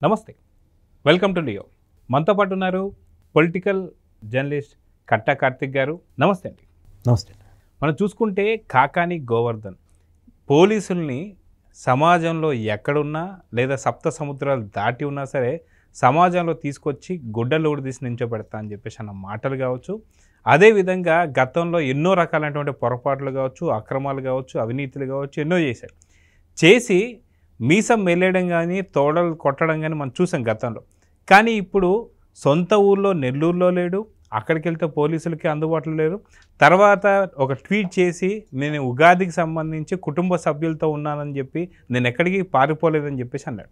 నమస్తే, welcome to Leo. మనతో పాటు ఉన్నారు పొలిటికల్ జర్నలిస్ట్ కట్టా కార్తిక్ గారు. నమస్తే అండి. నమస్తే. మనం చూసుకుంటే కాకాని గోవర్ధన్ పోలీసుల్ని సమాజంలో ఎక్కడున్నా లేదా సప్త సముద్రాలు దాటి ఉన్నా సరే సమాజంలో తీసుకొచ్చి గుడ్డలు ఊడిదీసి నించోబెడతా అని చెప్పేసి అన్న మాటలు కావచ్చు, అదేవిధంగా గతంలో ఎన్నో రకాలైనటువంటి పొరపాట్లు కావచ్చు, అక్రమాలు కావచ్చు, అవినీతులు కావచ్చు, ఎన్నో చేసి మీసం మెల్లేయడం కానీ తోడలు కొట్టడం కానీ మనం చూసాం గతంలో. కానీ ఇప్పుడు సొంత ఊళ్ళో నెల్లూరులో లేడు, అక్కడికి వెళ్తే పోలీసులకి అందుబాటులో లేరు. తర్వాత ఒక ట్వీట్ చేసి నేను ఉగాదికి సంబంధించి కుటుంబ సభ్యులతో ఉన్నానని చెప్పి నేను ఎక్కడికి పారిపోలేదని చెప్పేసి అన్నాడు.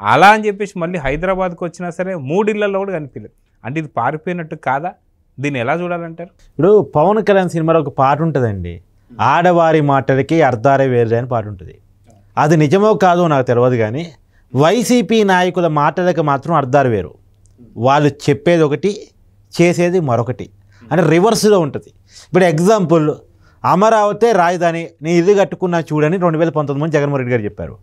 అలా అని చెప్పేసి మళ్ళీ హైదరాబాద్కి వచ్చినా సరే 3 ఇళ్లలో కూడా కనిపించలేదు. అంటే ఇది పారిపోయినట్టు కాదా? దీన్ని ఎలా చూడాలంటారు? ఇప్పుడు పవన్ కళ్యాణ్ సినిమాలో ఒక పాట ఉంటుందండి, ఆడవారి మాటలకి అర్ధారే వేరే అని పాట ఉంటుంది. అది నిజమో కాదో నాకు తెలియదు, కానీ వైసీపీ నాయకుల మాటలకు మాత్రం అర్ధాలు వేరు. వాళ్ళు చెప్పేది ఒకటి, చేసేది మరొకటి, అంటే రివర్స్లో ఉంటుంది. ఇప్పుడు ఎగ్జాంపుల్, అమరావతి రాజధాని, నేను ఇల్లు కట్టుకున్నా చూడని 2019 జగన్మోహన్ రెడ్డి గారు చెప్పారు.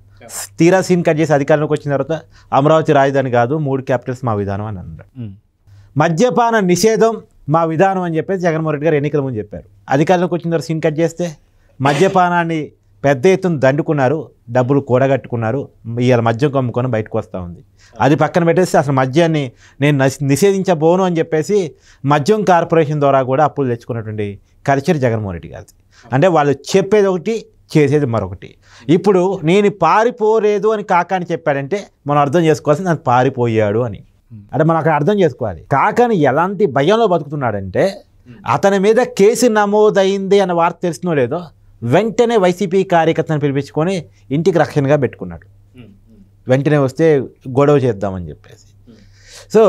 తీరా సీన్ కట్ చేసి అధికారంలోకి వచ్చిన తర్వాత అమరావతి రాజధాని కాదు, 3 క్యాపిటల్స్ మా విధానం అని అన్నారు. మద్యపాన నిషేధం మా విధానం అని చెప్పేసి జగన్మోహన్ రెడ్డి గారు ఎన్నికల ముందు చెప్పారు. అధికారంలోకి వచ్చిన తర్వాత సీన్ కట్ చేస్తే మద్యపానాన్ని పెద్ద ఎత్తున దండుకున్నారు, డబ్బులు కూడగట్టుకున్నారు, ఇవాళ మద్యం కమ్ముకొని బయటకు వస్తూ ఉంది. అది పక్కన పెట్టేసి అసలు మద్యాన్ని నేను నిషేధించబోను అని చెప్పేసి మద్యం కార్పొరేషన్ ద్వారా కూడా అప్పులు తెచ్చుకున్నటువంటి కల్చర్ జగన్మోహన్ రెడ్డి గారిది. అంటే వాళ్ళు చెప్పేది ఒకటి, చేసేది మరొకటి. ఇప్పుడు నేను పారిపోలేదు అని కాకాని చెప్పాడంటే మనం అర్థం చేసుకోవాల్సింది నన్ను పారిపోయాడు అని. అంటే మనం అక్కడ అర్థం చేసుకోవాలి. కాకాని ఎలాంటి భయంలో బతుకుతున్నాడంటే, అతని మీద కేసు నమోదైంది అన్న వార్త తెలిసినో లేదో వెంటనే వైసీపీ కార్యకర్తను పిలిపించుకొని ఇంటికి రక్షణగా పెట్టుకున్నాడు. వెంటనే వస్తే గొడవ చేద్దామని చెప్పేసి. సో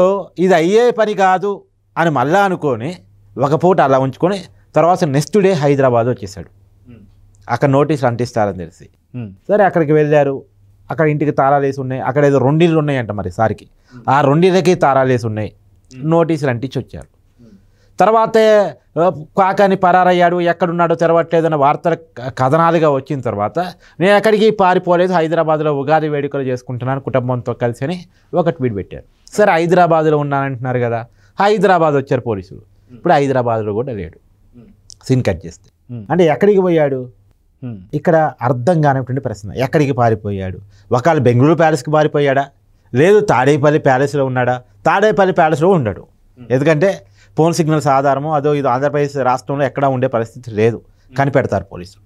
ఇది అయ్యే పని కాదు అని మళ్ళా అనుకొని ఒక పూట అలా ఉంచుకొని తర్వాత నెక్స్ట్ డే హైదరాబాద్ వచ్చేసాడు. అక్కడ నోటీసులు అంటిస్తారని తెలిసి సరే అక్కడికి వెళ్ళారు. అక్కడ ఇంటికి తాళాలు వేసి ఉన్నాయి. అక్కడ ఏదో 2 ఇళ్ళు ఉన్నాయంట మరి సారికి. ఆ 2 ఇళ్ళకి తాళాలు వేసి ఉన్నాయి. నోటీసులు అంటించి వచ్చారు. తర్వాత కాకాని పరారయ్యాడు, ఎక్కడున్నాడో తెరవట్లేదన్న వార్తల కథనాలుగా వచ్చిన తర్వాత నేను ఎక్కడికి పారిపోలేదు, హైదరాబాద్లో ఉగాది వేడుకలు చేసుకుంటున్నాను కుటుంబంతో కలిసి అని ఒక ట్వీట్ పెట్టారు. సరే హైదరాబాద్లో ఉన్నానంటున్నారు కదా, హైదరాబాద్ వచ్చారు పోలీసులు. ఇప్పుడు హైదరాబాద్లో కూడా లేడు. సీన్ కట్ చేస్తే అంటే ఎక్కడికి పోయాడు? ఇక్కడ అర్థం కానిటువంటి ప్రశ్న. ఎక్కడికి పారిపోయాడు? ఒకవేళ బెంగళూరు ప్యాలెస్కి పారిపోయాడా, లేదు తాడేపల్లి ప్యాలెస్లో ఉన్నాడా? తాడేపల్లి ప్యాలెస్లో ఉండడు. ఎందుకంటే ఫోన్ సిగ్నల్స్ ఆధారము అదో ఇది ఆంధ్రప్రదేశ్ రాష్ట్రంలో ఎక్కడా ఉండే పరిస్థితి లేదు, కనిపెడతారు పోలీసులు.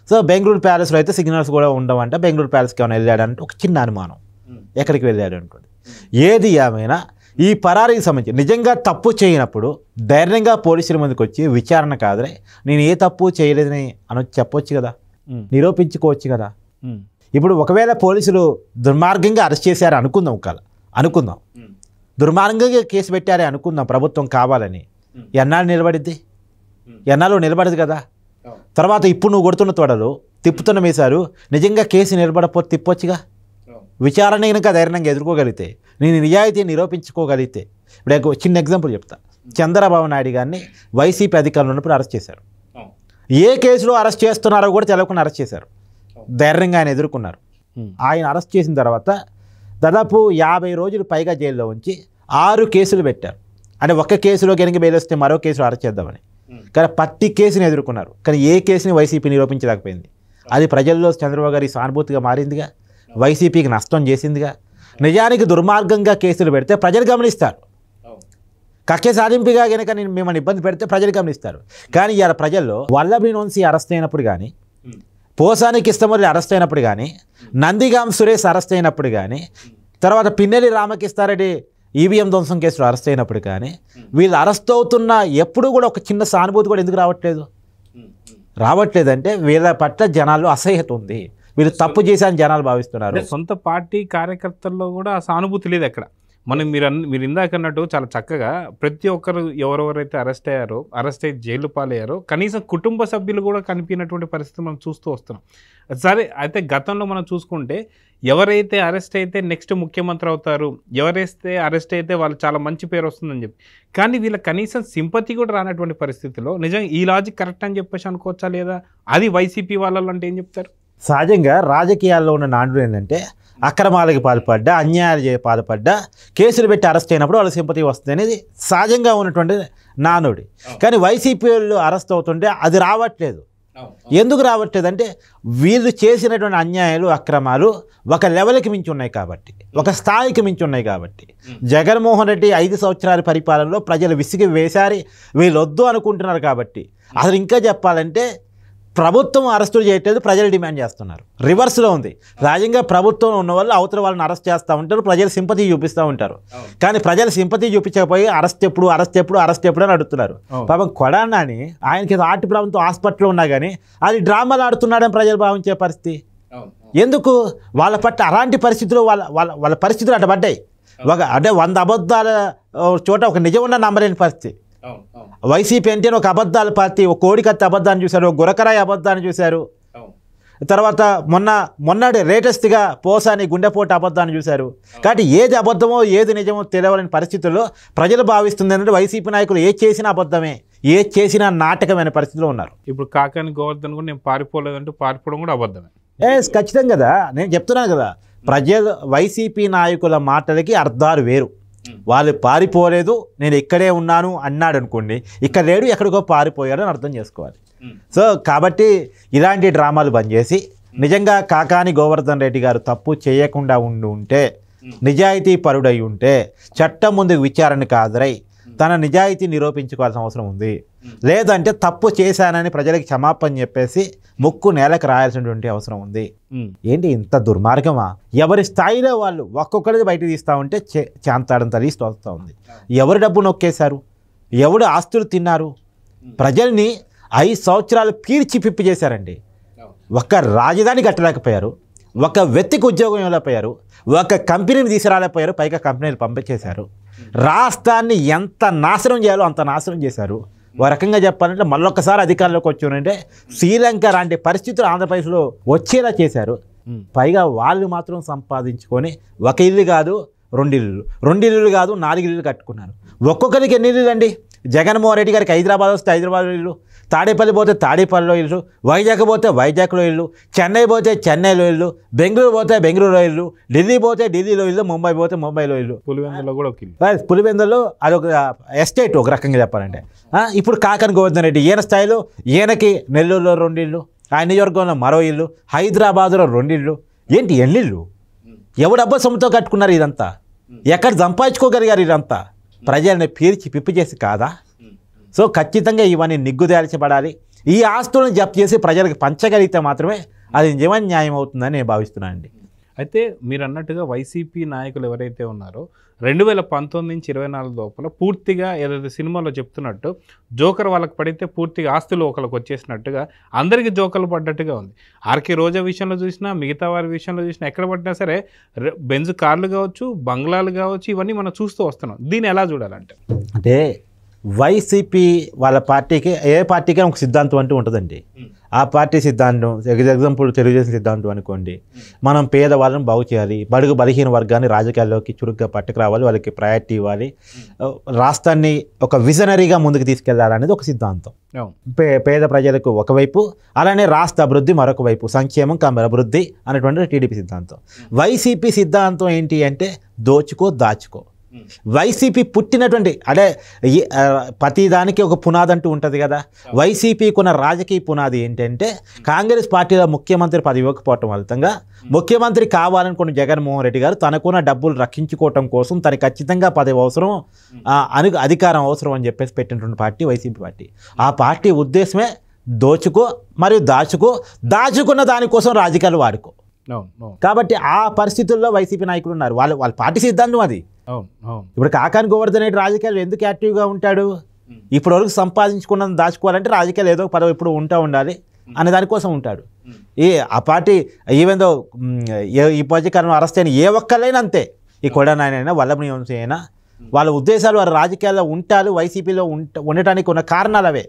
సో బెంగళూరు ప్యాలెస్లో అయితే సిగ్నల్స్ కూడా ఉండవంట. బెంగళూరు ప్యాలెస్కి ఏమైనా వెళ్ళాడంటే ఒక చిన్న అనుమానం, ఎక్కడికి వెళ్ళాడు అనుకోండి. ఏది ఏమైనా ఈ పరారీకి సంబంధించి నిజంగా తప్పు చేయనప్పుడు ధైర్యంగా పోలీసుల ముందుకు వచ్చి విచారణ కాదురే నేను ఏ తప్పు చేయలేదని అని చెప్పొచ్చు కదా, నిరూపించుకోవచ్చు కదా. ఇప్పుడు ఒకవేళ పోలీసులు దుర్మార్గంగా అరెస్ట్ చేశారు అనుకుందాం, దుర్మార్గంగా కేసు పెట్టారే అనుకుందాం, ప్రభుత్వం కావాలని, ఎన్నాళ్ళు నిలబడిద్ది? ఎన్నాళ్ళు నిలబడదు కదా. తర్వాత ఇప్పుడు నువ్వు కొడుతున్న తోడలు తిప్పుతున్న మీసారు నిజంగా కేసు నిలబడకపోతే తిప్పొచ్చుగా. విచారణ కనుక ధైర్యంగా ఎదుర్కోగలిగితే, నేను నిజాయితీ నిరూపించుకోగలిగితే. ఇప్పుడు చిన్న ఎగ్జాంపుల్ చెప్తా. చంద్రబాబు నాయుడు గారిని వైసీపీ అధికారంలో ఉన్నప్పుడు అరెస్ట్ చేశారు. ఏ కేసులో అరెస్ట్ చేస్తున్నారో కూడా తెలవకుండా అరెస్ట్ చేశారు. ధైర్యంగా ఆయన ఎదుర్కొన్నారు. ఆయన అరెస్ట్ చేసిన తర్వాత దాదాపు 50 రోజులు పైగా జైల్లో ఉంచి 6 కేసులు పెట్టారు. అంటే ఒక్క కేసులో కనుక బెయిల్ వస్తే మరో కేసులో అరెస్ట్ చేద్దామని. కానీ ప్రతి కేసుని ఎదుర్కొన్నారు. కానీ ఏ కేసుని వైసీపీ నిరూపించలేకపోయింది. అది ప్రజల్లో చంద్రబాబు గారి సానుభూతిగా మారిందిగా, వైసీపీకి నష్టం చేసిందిగా. నిజానికి దుర్మార్గంగా కేసులు పెడితే ప్రజలు గమనిస్తారు. కక్ష సాధింపుగా కనుక నేను మిమ్మల్ని ఇబ్బంది పెడితే ప్రజలు గమనిస్తారు. కానీ ఇవాళ ప్రజల్లో వల్లభనేని వంశీ అరెస్ట్ అయినప్పుడు కానీ, పోసాని కృష్ణమురళి అరెస్ట్ అయినప్పుడు కానీ, నందిగాం సురేష్ అరెస్ట్ అయినప్పుడు కానీ, తర్వాత పిన్నెల్లి రామకృష్ణారెడ్డి ఈవీఎం ధ్వంసం కేసులో అరెస్ట్ అయినప్పుడు కానీ, వీళ్ళు అరెస్ట్ అవుతున్న ఎప్పుడు కూడా ఒక చిన్న సానుభూతి కూడా ఎందుకు రావట్లేదంటే వీళ్ళ పట్ల జనాల్లో అసహ్యత ఉంది. వీళ్ళు తప్పు చేశారని జనాలు భావిస్తున్నారు. సొంత పార్టీ కార్యకర్తల్లో కూడా ఆ సానుభూతి లేదు ఎక్కడ. మనం మీరు ఇందాక అన్నట్టు చాలా చక్కగా ప్రతి ఒక్కరు ఎవరెవరైతే అరెస్ట్ అయ్యి జైలు పాలయ్యారో కనీసం కుటుంబ సభ్యులు కూడా కనిపించినటువంటి పరిస్థితి మనం చూస్తూ వస్తున్నాం. సరే అయితే గతంలో మనం చూసుకుంటే ఎవరైతే అరెస్ట్ అయితే నెక్స్ట్ ముఖ్యమంత్రి అవుతారు, ఎవరైతే అరెస్ట్ అయితే వాళ్ళు చాలా మంచి పేరు వస్తుందని చెప్పి, కానీ వీళ్ళ కనీసం సింపతి కూడా రానటువంటి పరిస్థితిలో నిజంగా ఈ లాజిక్ కరెక్ట్ అని చెప్పేసి అనుకోవచ్చా లేదా? అది వైసీపీ వాళ్ళలో అంటే ఏం చెప్తారు? సహజంగా రాజకీయాల్లో ఉన్న నానుడు ఏంటంటే అక్రమాలకు పాల్పడ్డా, అన్యాయాలు పాల్పడ్డా కేసులు పెట్టి అరెస్ట్ అయినప్పుడు వాళ్ళ సింపతి వస్తుంది అనేది సహజంగా ఉన్నటువంటి నానుడి. కానీ వైసీపీ వాళ్ళు అరెస్ట్ అవుతుంటే అది రావట్లేదు. ఎందుకు రావట్లేదు అంటే వీళ్ళు చేసినటువంటి అన్యాయాలు, అక్రమాలు ఒక లెవెల్కి మించి ఉన్నాయి కాబట్టి, ఒక స్థాయికి మించి ఉన్నాయి కాబట్టి. జగన్మోహన్ రెడ్డి 5 సంవత్సరాల పరిపాలనలో ప్రజలు విసిగి వేసారి వీళ్ళు వద్దు అనుకుంటున్నారు కాబట్టి. అసలు ఇంకా చెప్పాలంటే ప్రభుత్వం అరెస్టులు చేయట్లేదు, ప్రజలు డిమాండ్ చేస్తున్నారు. రివర్స్లో ఉంది. సహజంగా ప్రభుత్వం ఉన్న వాళ్ళు అవతల వాళ్ళని అరెస్ట్ చేస్తూ ఉంటారు, ప్రజలు సింపతి చూపిస్తూ ఉంటారు. కానీ ప్రజలు సింపతి చూపించకపోయి అరెస్ట్ ఎప్పుడు అని అడుగుతున్నారు. పాపం కొడాలని ఆయనకి ఆర్టి ప్రభుత్వం హాస్పిటల్లో ఉన్నా కానీ అది డ్రామాలు ఆడుతున్నాడని ప్రజలు భావించే పరిస్థితి ఎందుకు? వాళ్ళ పట్ల అలాంటి పరిస్థితులు వాళ్ళ పరిస్థితులు అటు పడ్డాయి. అంటే 100 అబద్ధాల చోట ఒక నిజం ఉన్న నమ్మలేని పరిస్థితి. వైసీపీ అంటే ఒక అబద్ధాల పార్టీ. ఒక కోడికత్తి అబద్ధాన్ని చూశారు, ఒక గురకరాయి అబద్ధాన్ని చూశారు, తర్వాత మొన్నటి లేటెస్ట్గా పోసాని గుండెపోటు అబద్ధాన్ని చూశారు. కాబట్టి ఏది అబద్ధమో ఏది నిజమో తెలియని పరిస్థితుల్లో ప్రజలు భావిస్తుంది అంటే వైసీపీ నాయకులు ఏది చేసినా అబద్ధమే, ఏది చేసినా నాటకమైన పరిస్థితిలో ఉన్నారు. ఇప్పుడు కాకాని గోవర్ధన్ కూడా నేను పారిపోలేదంటూ పారిపోవడం కూడా అబద్ధమే. ఖచ్చితంగా కదా, నేను చెప్తున్నాను కదా, ప్రజలు వైసీపీ నాయకుల మాటలకి అర్థాలు వేరు. వాళ్ళు పారిపోలేదు, నేను ఇక్కడే ఉన్నాను అన్నాడు అనుకోండి, ఇక్కడ లేడు ఎక్కడికో పారిపోయాడు అని అర్థం చేసుకోవాలి. సో కాబట్టి ఇలాంటి డ్రామాలు బంద్ చేసి నిజంగా కాకాని గోవర్ధన్ రెడ్డి గారు తప్పు చేయకుండా ఉంటే, నిజాయితీ పరుడై ఉంటే చట్టం ముందుకు విచారణకు హాజరై తన నిజాయితీ నిరూపించుకోవాల్సిన అవసరం ఉంది. లేదంటే తప్పు చేశానని ప్రజలకు క్షమాపణ చెప్పేసి ముక్కు నేలకు రాయాల్సినటువంటి అవసరం ఉంది. ఏంటి ఇంత దుర్మార్గమా? ఎవరి స్థాయిలో వాళ్ళు ఒక్కొక్కరికి బయట తీస్తూ ఉంటే చాంతాడంత లీస్ట్ వస్తూ ఉంది. ఎవరు డబ్బు నొక్కేశారు, ఎవడు ఆస్తులు తిన్నారు, ప్రజల్ని 5 సంవత్సరాలు పీల్చి పిప్పి చేశారండి. ఒక రాజధాని కట్టలేకపోయారు, ఒక వ్యక్తికి ఉద్యోగం ఇవ్వలేకపోయారు, ఒక కంపెనీని తీసుకురాలేకపోయారు, పైగా కంపెనీలు పంపించేశారు. రాష్ట్రాన్ని ఎంత నాశనం చేయాలో అంత నాశనం చేశారు. ఒక రకంగా చెప్పాలంటే మళ్ళొక్కసారి అధికారంలోకి వచ్చారంటే శ్రీలంక లాంటి పరిస్థితులు ఆంధ్రప్రదేశ్లో వచ్చేలా చేశారు. పైగా వాళ్ళు మాత్రం సంపాదించుకొని ఒక ఇల్లు కాదు 2 ఇల్లులు కాదు 4 ఇల్లులు కట్టుకున్నారు. ఒక్కొక్కరికి ఎన్ని ఇల్లు అండి? జగన్మోహన్ రెడ్డి గారికి హైదరాబాద్ వస్తే హైదరాబాద్లో ఇల్లు, తాడేపల్లి పోతే తాడేపల్లిలో ఇల్లు, వైజాగ్ పోతే వైజాగ్లో ఇల్లు, చెన్నై పోతే చెన్నైలో ఇల్లు, బెంగళూరు పోతే బెంగళూరులో ఇల్లు, ఢిల్లీ పోతే ఢిల్లీలో ఇల్లు, ముంబై పోతే ముంబైలో ఇల్లు. పులివెందులో కూడా ఒక ఇల్లు. పులివెందులో అదొక ఎస్టేట్ ఒక రకంగా చెప్పాలంటే. ఇప్పుడు కాకాని గోవర్ధన్ రెడ్డి ఈయన స్థాయిలో ఈయనకి నెల్లూరులో 2 ఇల్లు, ఆయన నియోజకవర్గంలో మరో ఇల్లు, హైదరాబాద్లో 2 ఇల్లు. ఏంటి ఎన్నిళ్ళు? ఎవడబ్బా సొమ్ముతో కట్టుకున్నారు ఇదంతా? ఎక్కడ సంపాదించుకోగలిగారు ఇదంతా? ప్రజల్ని పీల్చి పిప్పి చేసి కాదా? సో ఖచ్చితంగా ఇవన్నీ నిగ్గుదేల్చబడాలి. ఈ ఆస్తులను జప్తు చేసి ప్రజలకు పంచగలిగితే మాత్రమే అది నిజమైన న్యాయం అవుతుందని నేను భావిస్తున్నానండి. అయితే మీరు అన్నట్టుగా వైసీపీ నాయకులు ఎవరైతే ఉన్నారో 2019 నుంచి 24 లోపల పూర్తిగా ఏదైతే సినిమాలో చెప్తున్నట్టు జోకర్ వాళ్ళకి పడితే పూర్తిగా ఆస్తులు ఒకరికి వచ్చేసినట్టుగా అందరికీ జోకర్లు పడ్డట్టుగా ఉంది. ఆర్కే రోజా విషయంలో చూసినా, మిగతా వారి విషయంలో చూసినా, ఎక్కడ పడినా సరే బెంజ్ కార్లు కావచ్చు, బంగ్లాలు కావచ్చు, ఇవన్నీ మనం చూస్తూ వస్తున్నాం. దీన్ని ఎలా చూడాలంటే, అంటే వైసీపీ వాళ్ళ పార్టీకి ఏ పార్టీకి ఒక సిద్ధాంతం అంటూ ఉంటుందండి. ఆ పార్టీ సిద్ధాంతం ఎగ్జాంపుల్ తెలుగుదేశం సిద్ధాంతం అనుకోండి, మనం పేదవాళ్ళని బాగు చేయాలి, బడుగు బలహీన వర్గాన్ని రాజకీయాల్లోకి చురుగ్గా పట్టుకురావాలి, వాళ్ళకి ప్రయారిటీ ఇవ్వాలి, రాష్ట్రాన్ని ఒక విజనరీగా ముందుకు తీసుకెళ్లాలనేది ఒక సిద్ధాంతం. పేద ప్రజలకు ఒకవైపు, అలానే రాష్ట్ర అభివృద్ధి మరొక వైపు, సంక్షేమం అభివృద్ధి అనేటువంటి టీడీపీ సిద్ధాంతం. వైసీపీ సిద్ధాంతం ఏంటి అంటే దోచుకో దాచుకో. వైసీపీ పుట్టినటువంటి అంటే ప్రతిదానికి ఒక పునాది అంటూ ఉంటుంది కదా. వైసీపీకి ఉన్న రాజకీయ పునాది ఏంటంటే కాంగ్రెస్ పార్టీలో ముఖ్యమంత్రి పదవి ఇవ్వకపోవటం ఫలితంగా ముఖ్యమంత్రి కావాలనుకున్న జగన్మోహన్ రెడ్డి గారు తనకున్న డబ్బులు రక్షించుకోవటం కోసం తనకి ఖచ్చితంగా పదవి అవసరం, అధికారం అవసరం అని చెప్పేసి పెట్టినటువంటి పార్టీ వైసీపీ పార్టీ. ఆ పార్టీ ఉద్దేశమే దోచుకో మరియు దాచుకున్న దానికోసం రాజకీయాలు వాడుకో. కాబట్టి ఆ పరిస్థితుల్లో వైసీపీ నాయకులు ఉన్నారు. వాళ్ళ పార్టీ సిద్ధాంతం అది. ఇప్పుడు కాకాని గోవర్ధన్ రెడ్డి రాజకీయాలు ఎందుకు యాక్టివ్గా ఉంటాడు? ఇప్పటి వరకు సంపాదించుకున్నది దాచుకోవాలంటే రాజకీయాలు ఏదో పదవి ఇప్పుడు ఉండాలి అనే దానికోసం ఉంటాడు. ఆ పార్టీ ఈవెందో ఈ పథకాలను అరెస్ట్ అయిన ఏ ఒక్కరైనా అంతే, ఈ కొడానాయనైనా వల్లభనేని వంశీ అయినా, వాళ్ళ ఉద్దేశాలు వారి రాజకీయాల్లో ఉంటారు, వైసీపీలో ఉండటానికి ఉన్న కారణాలు అవే.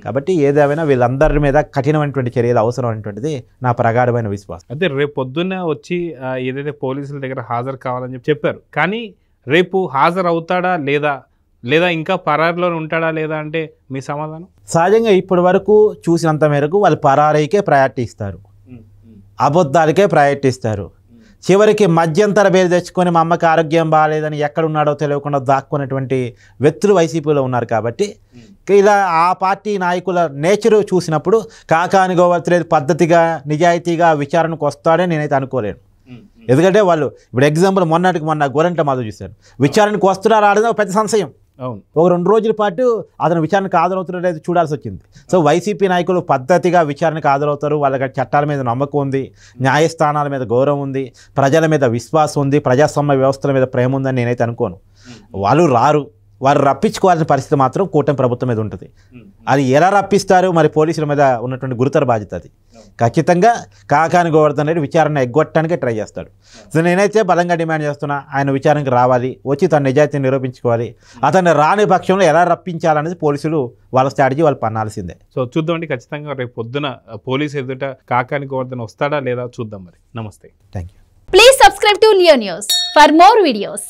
కాబట్టి ఏదేమైనా వీళ్ళందరి మీద కఠినమైనటువంటి చర్యలు అవసరం అనేటువంటిది నా ప్రగాఢమైన విశ్వాసం. అయితే రేపు పొద్దున్న వచ్చి ఏదైతే పోలీసుల దగ్గర హాజరు కావాలని చెప్పారు, కానీ రేపు హాజరు అవుతాడా లేదా ఇంకా పరారీలో ఉంటాడా లేదా అంటే మీ సమాధానం? సహజంగా ఇప్పటి వరకు చూసినంత మేరకు వాళ్ళు పరారీకే ప్రయారిటీ ఇస్తారు, అబద్ధాలకే ప్రయారిటీ ఇస్తారు. చివరికి మధ్యంతర పేరు తెచ్చుకొని మా అమ్మకి ఆరోగ్యం బాగాలేదని ఎక్కడున్నాడో తెలియకుండా దాక్కునేటువంటి వ్యక్తులు వైసీపీలో ఉన్నారు. కాబట్టి ఇలా ఆ పార్టీ నాయకుల నేచరు చూసినప్పుడు కాకాని గోవర్ధన్ పద్ధతిగా నిజాయితీగా విచారణకు వస్తాడని నేనైతే అనుకోలేను. ఎందుకంటే వాళ్ళు ఇప్పుడు ఎగ్జాంపుల్ మొన్న గోరంట్ల మాధవ్ చూశారు, విచారణకు వస్తున్నారా ఆడదా పెద్ద సంశయం. అవును, ఒక 2 రోజుల పాటు అతను విచారణకు హాజరవుతున్నాడు అనేది చూడాల్సి వచ్చింది. సో వైసీపీ నాయకులు పద్ధతిగా విచారణకు హాజరవుతారు. వాళ్ళకి చట్టాల మీద నమ్మకం ఉంది, న్యాయస్థానాల మీద గౌరవం ఉంది, ప్రజల మీద విశ్వాసం ఉంది, ప్రజాస్వామ్య వ్యవస్థల మీద ప్రేమ ఉందని నేనైతే అనుకోను. వాళ్ళు రారు, వారు రప్పించుకోవాల్సిన పరిస్థితి మాత్రం కూటమి ప్రభుత్వం మీద ఉంటుంది. అది ఎలా రప్పిస్తారు మరి పోలీసుల మీద ఉన్నటువంటి గురుతర బాధ్యత అది. ఖచ్చితంగా కాకాని గోవర్ధన్ రెడ్డి విచారణ ఎగ్గొట్టడానికే ట్రై చేస్తాడు. సో నేనైతే బలంగా డిమాండ్ చేస్తున్నా, ఆయన విచారణకు రావాలి, వచ్చి తన నిజాయితీని నిరూపించుకోవాలి. అతన్ని రాని పక్షంలో ఎలా రప్పించాలనేది పోలీసులు వాళ్ళ స్ట్రాటజీ వాళ్ళు పన్నాల్సిందే. సో చూద్దామండి, ఖచ్చితంగా రేపు పొద్దున పోలీసు ఎదుట కాకాని గోవర్ధన్ వస్తాడా లేదా చూద్దాం మరి. నమస్తే, thank you. Please subscribe to Leo News for more videos.